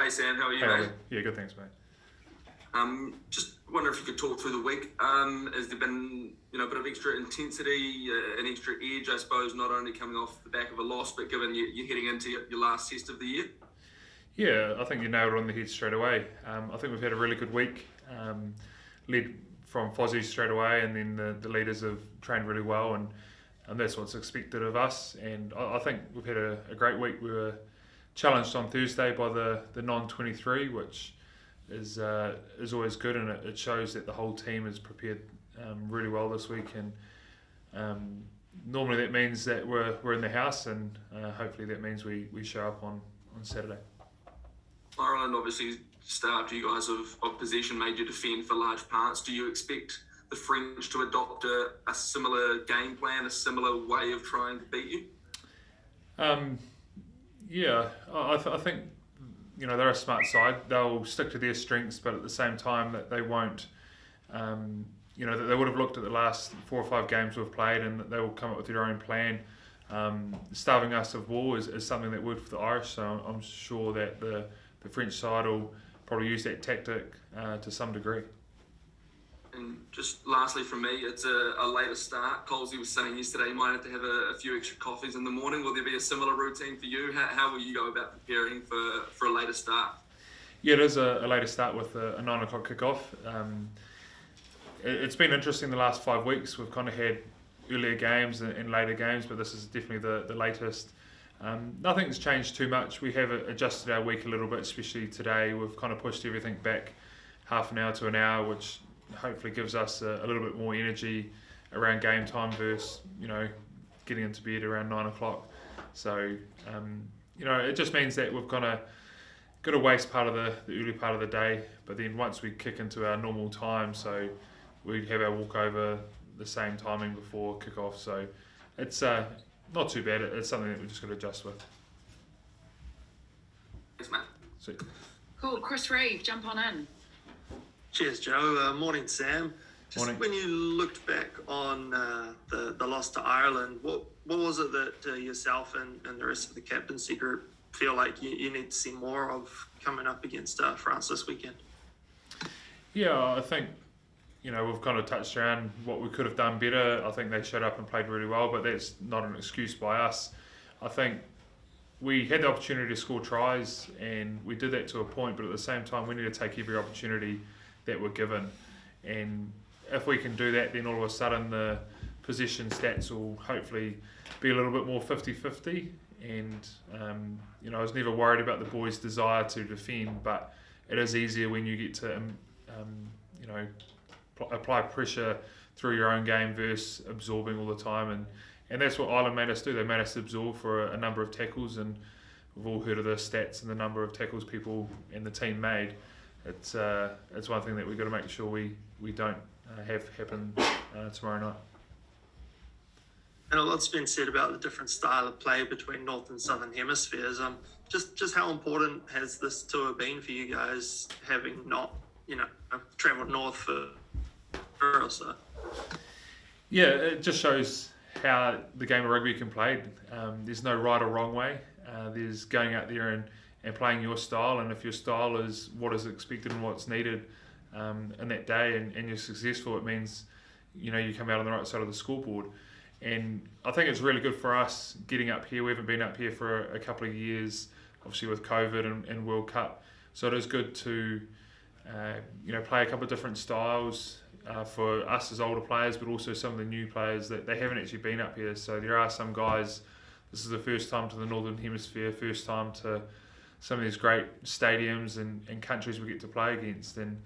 Hey Sam, how are you, Hey, mate? Ollie. Yeah, good, thanks, mate. Just wonder if you could talk through the week. Has there been, a bit of extra intensity, an extra edge, I suppose, not only coming off the back of a loss, but given you're heading into your last test of the year? Yeah, I think you nailed it on the head straight away. I think we've had a really good week, led from Fozzie straight away, and then the leaders have trained really well, and that's what's expected of us. And I think we've had a great week. We were challenged on Thursday by the non-23, which is always good, and it shows that the whole team is prepared really well this week. And normally that means that we're in the house, and hopefully that means we show up on Saturday. Ireland obviously starved you guys of possession, made you defend for large parts. Do you expect the French to adopt a similar game plan, a similar way of trying to beat you? Yeah, I think they're a smart side. They'll stick to their strengths, but at the same time that they won't. That they would have looked at the last 4 or 5 games we've played, and that they will come up with their own plan. Starving us of ball is something that worked for the Irish, so I'm sure that the French side will probably use that tactic to some degree. And just lastly from me, it's a later start. Colsey was saying yesterday you might have to have a few extra coffees in the morning. Will there be a similar routine for you? How will you go about preparing for a later start? Yeah, it is a later start with a 9 o'clock kickoff. It's been interesting the last 5 weeks. We've kind of had earlier games and later games, but this is definitely the latest. Nothing's changed too much. We have adjusted our week a little bit, especially today. We've kind of pushed everything back half an hour to an hour, which hopefully gives us a little bit more energy around game time versus getting into bed around 9 o'clock. So it just means that we've kind of got to waste part of the early part of the day, but then once we kick into our normal time, so we have our walkover the same timing before kick-off. So it's not too bad. It's something that we just got to adjust with. Thanks, mate. Sweet. Cool. Chris Reeve, jump on in. Cheers, Joe. Morning, Sam. Just Morning. when you looked back on the loss to Ireland, what was it that yourself and the rest of the captaincy group feel like you need to see more of coming up against France this weekend? Yeah, I think we've kind of touched around what we could have done better. I think they showed up and played really well, but that's not an excuse by us. I think we had the opportunity to score tries, and we did that to a point, but at the same time we need to take every opportunity that we're given. And if we can do that, then all of a sudden the possession stats will hopefully be a little bit more 50-50. And I was never worried about the boys' desire to defend, but it is easier when you get to apply pressure through your own game versus absorbing all the time. And that's what Ireland made us do. They made us absorb for a number of tackles, and we've all heard of the stats and the number of tackles people and the team made. It's one thing that we've got to make sure we don't have happen tomorrow night. And a lot's been said about the different style of play between North and Southern hemispheres. Just how important has this tour been for you guys, having not travelled north for or so? Yeah, it just shows how the game of rugby can be played. There's no right or wrong way. There's going out there and playing your style, and if your style is what is expected and what's needed in that day, and you're successful, it means you come out on the right side of the scoreboard. And I think it's really good for us getting up here. We haven't been up here for a couple of years, obviously with COVID and World Cup. So it is good to play a couple of different styles for us as older players, but also some of the new players that they haven't actually been up here. So there are some guys, this is the first time to the Northern Hemisphere, first time to some of these great stadiums and countries we get to play against. And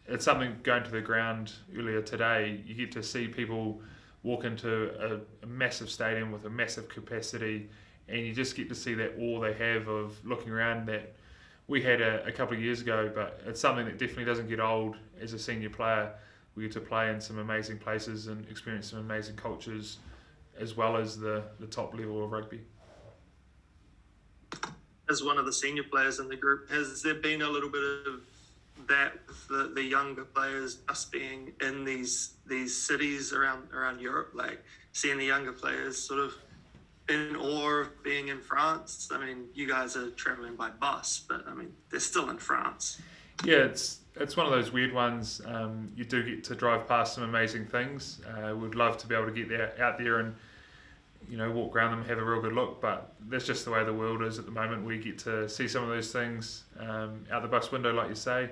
it's something going to the ground earlier today, you get to see people walk into a massive stadium with a massive capacity, and you just get to see that awe they have of looking around that we had a couple of years ago. But it's something that definitely doesn't get old as a senior player. We get to play in some amazing places and experience some amazing cultures, as well as the top level of rugby. As one of the senior players in the group, has there been a little bit of that with the younger players just being in these cities around Europe, like seeing the younger players sort of in awe of being in France. I mean, you guys are traveling by bus, but I mean, they're still in France. Yeah, it's one of those weird ones. You do get to drive past some amazing things. We'd love to be able to get out there and walk around them, have a real good look. But that's just the way the world is at the moment. We get to see some of those things out the bus window, like you say.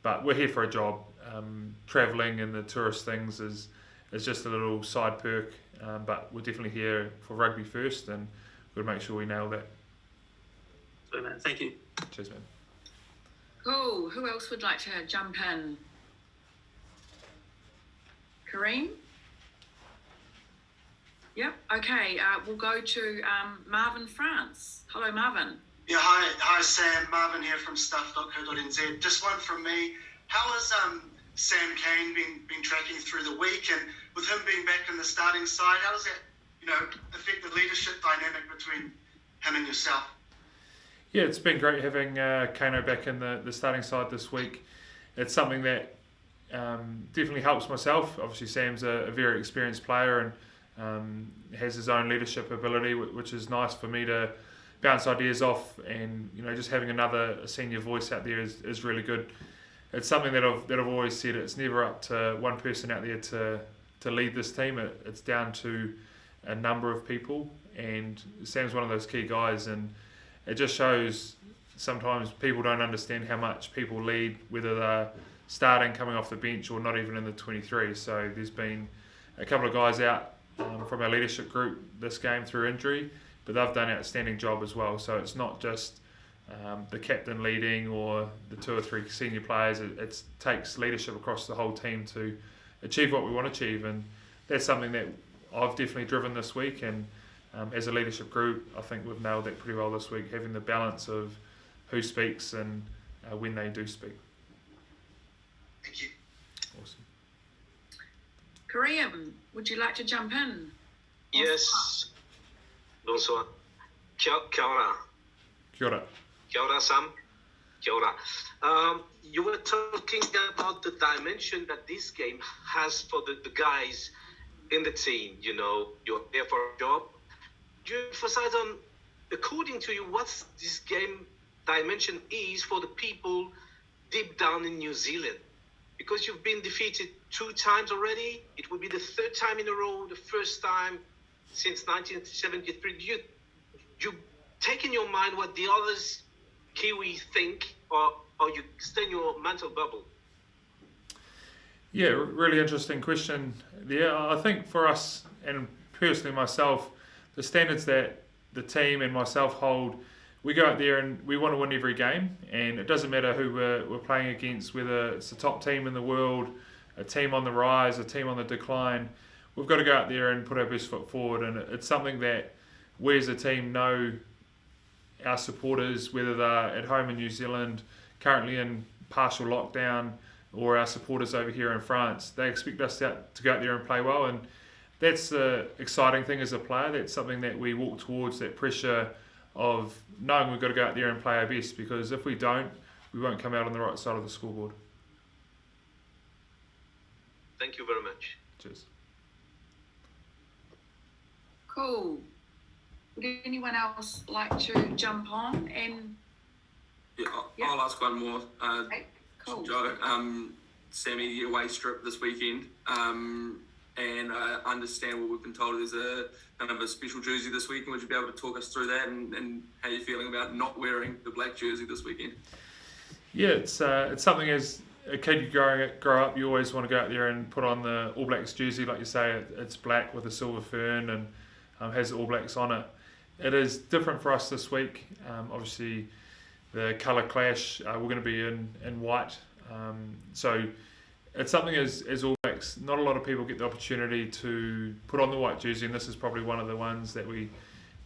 But we're here for a job. Travelling and the tourist things is just a little side perk. But we're definitely here for rugby first, and we'll make sure we nail that. So, man, thank you. Cheers, man. Cool. Who else would like to jump in? Kareem? Yep. Okay. We'll go to Marvin France. Hello, Marvin. Yeah, hi Sam, Marvin here from stuff.co.nz. Just one from me. How has Sam Cane been tracking through the week, and with him being back in the starting side, how does that affect the leadership dynamic between him and yourself? Yeah, it's been great having Kano back in the starting side this week. It's something that definitely helps myself. Obviously, Sam's a very experienced player and has his own leadership ability, which is nice for me to bounce ideas off. And just having another senior voice out there is really good. It's something that I've always said. It's never up to one person out there to lead this team. It's down to a number of people, and Sam's one of those key guys. And it just shows sometimes people don't understand how much people lead, whether they're starting, coming off the bench, or not even in the 23. So there's been a couple of guys out from our leadership group this game through injury, but they've done an outstanding job as well. So it's not just the captain leading or the 2 or 3 senior players. It takes leadership across the whole team to achieve what we want to achieve, and that's something that I've definitely driven this week. And as a leadership group, I think we've nailed that pretty well this week, having the balance of who speaks and when they do speak. Thank you. Awesome. Kareem, would you like to jump in? Yes. Bonsoir. Kia ora. Kia ora. Kia ora, Sam. Kia ora. You were talking about the dimension that this game has for the guys in the team. You're there for a job. Do you emphasize on, according to you, what this game dimension is for the people deep down in New Zealand? Because you've been defeated 2 times already. It will be the 3rd time in a row, the first time since 1973. Do you take in your mind what the others Kiwi think, or you stay in your mental bubble? Yeah, really interesting question. Yeah, I think for us, and personally myself, the standards that the team and myself hold, we go out there and we want to win every game, and it doesn't matter who we're playing against, whether it's the top team in the world, a team on the rise, a team on the decline. We've got to go out there and put our best foot forward, and it's something that we as a team know our supporters, whether they're at home in New Zealand, currently in partial lockdown, or our supporters over here in France, they expect us to go out there and play well. And that's the exciting thing as a player. That's something that we walk towards, that pressure of knowing we've got to go out there and play our best, because if we don't, we won't come out on the right side of the scoreboard. Thank you very much. Cheers. Cool. Would anyone else like to jump on? And I'll ask one more. okay, cool. Joe, Sammy, the away strip this weekend, and I understand what we've been told is a kind of a special jersey this weekend. Would you be able to talk us through that and how you're feeling about not wearing the black jersey this weekend? Yeah, it's something as a kid, you grow up, you always want to go out there and put on the All Blacks jersey. Like you say, it's black with a silver fern and has the All Blacks on it. It is different for us this week. Obviously, the colour clash, we're going to be in white. So it's something as All Blacks, not a lot of people get the opportunity to put on the white jersey, and this is probably one of the ones that we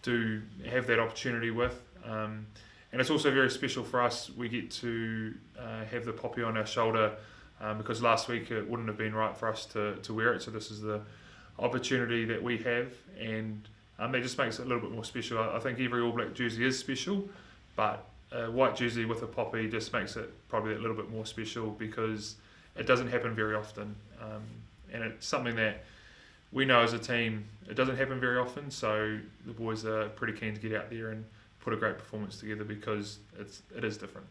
do have that opportunity with. And it's also very special for us. We get to have the poppy on our shoulder because last week it wouldn't have been right for us to wear it. So this is the opportunity that we have, and that just makes it a little bit more special. I think every All Black jersey is special, but a white jersey with a poppy just makes it probably a little bit more special because it doesn't happen very often. And it's something that we know as a team it doesn't happen very often, so the boys are pretty keen to get out there and put a great performance together because it is different.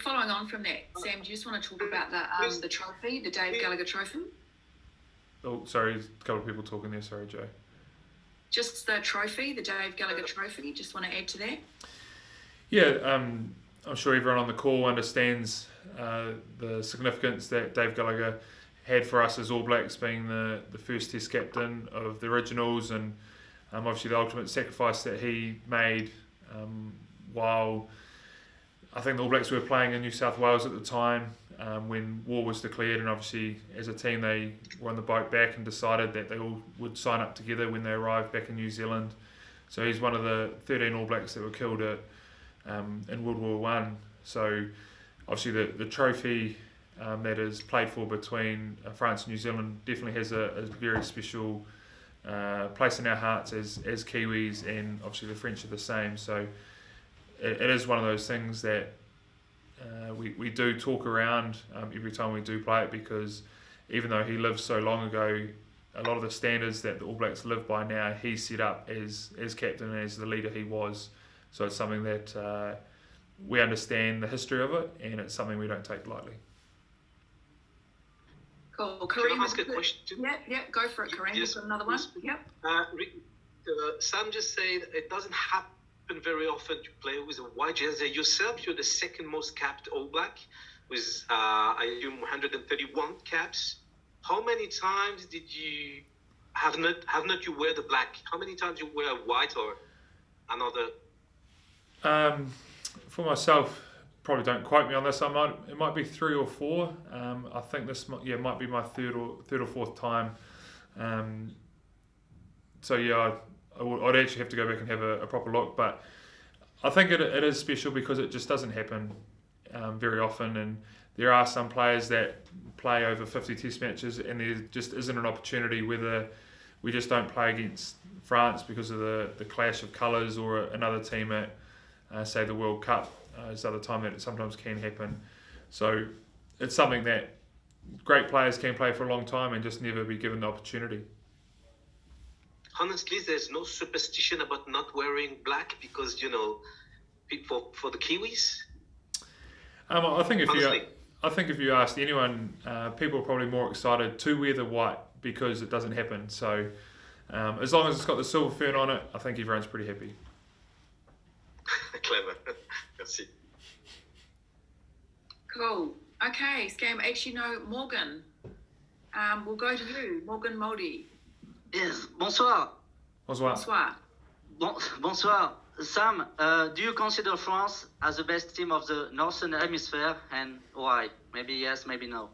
Following on from that, Sam, do you just want to talk about the trophy, the Dave Gallagher Trophy? Oh, sorry, a couple of people talking there. Sorry, Joe. Just the trophy, the Dave Gallagher Trophy. Just want to add to that? Yeah, I'm sure everyone on the call understands the significance that Dave Gallagher had for us as All Blacks, being the first Test captain of the Originals, and obviously the ultimate sacrifice that he made while I think the All Blacks were playing in New South Wales at the time when war was declared, and obviously as a team they were on the boat back and decided that they all would sign up together when they arrived back in New Zealand. So he's one of the 13 All Blacks that were killed in World War One. So obviously the trophy that is played for between France and New Zealand definitely has a very special place in our hearts as Kiwis, and obviously the French are the same. So it is one of those things that we do talk around every time we do play it, because even though he lived so long ago, a lot of the standards that the All Blacks live by now, he set up as captain and as the leader he was. So it's something that we understand the history of it, and it's something we don't take lightly. Cool. Can I ask a question? Yeah, go for it, Kareem. Yes, Another one? Yep. Sam just said it doesn't happen very often to play with a white jersey. Yourself, you're the second most capped All Black with, I assume, 131 caps. How many times did you have not you wear the black? How many times you wear white or another? For myself, probably don't quote me on this. It might be 3 or 4. I think this might be my third or fourth time. So yeah, I'd actually have to go back and have a proper look. But I think it is special because it just doesn't happen very often, and there are some players that play over 50 Test matches, and there just isn't an opportunity, whether we just don't play against France because of the clash of colours, or another team at say the World Cup is the other time that it sometimes can happen. So it's something that great players can play for a long time and just never be given the opportunity. Honestly, there's no superstition about not wearing black because, for the Kiwis. I think if you asked anyone, people are probably more excited to wear the white because it doesn't happen. So as long as it's got the silver fern on it, I think everyone's pretty happy. Clever. Merci. Cool. Okay, Scam. Actually, no, Morgan. We'll go to you, Morgan Moldy. Yes, bonsoir. Bonsoir. Bonsoir. Sam, do you consider France as the best team of the Northern Hemisphere, and why? Maybe yes, maybe no.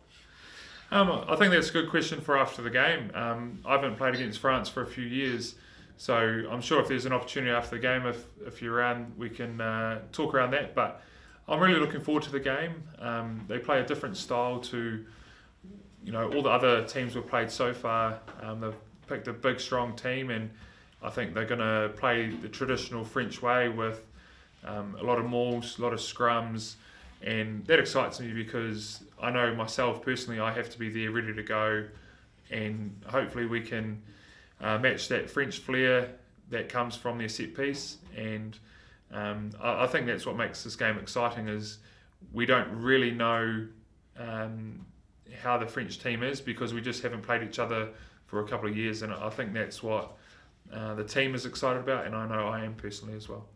I think that's a good question for after the game. I haven't played against France for a few years, so I'm sure if there's an opportunity after the game, if you're around, we can talk around that. But I'm really looking forward to the game. They play a different style to all the other teams we've played so far. They've picked a big, strong team, and I think they're going to play the traditional French way with a lot of mauls, a lot of scrums, and that excites me because I know myself personally I have to be there ready to go, and hopefully we can match that French flair that comes from their set piece. And I think that's what makes this game exciting, is we don't really know how the French team is because we just haven't played each other for a couple of years, and I think that's what the team is excited about, and I know I am personally as well.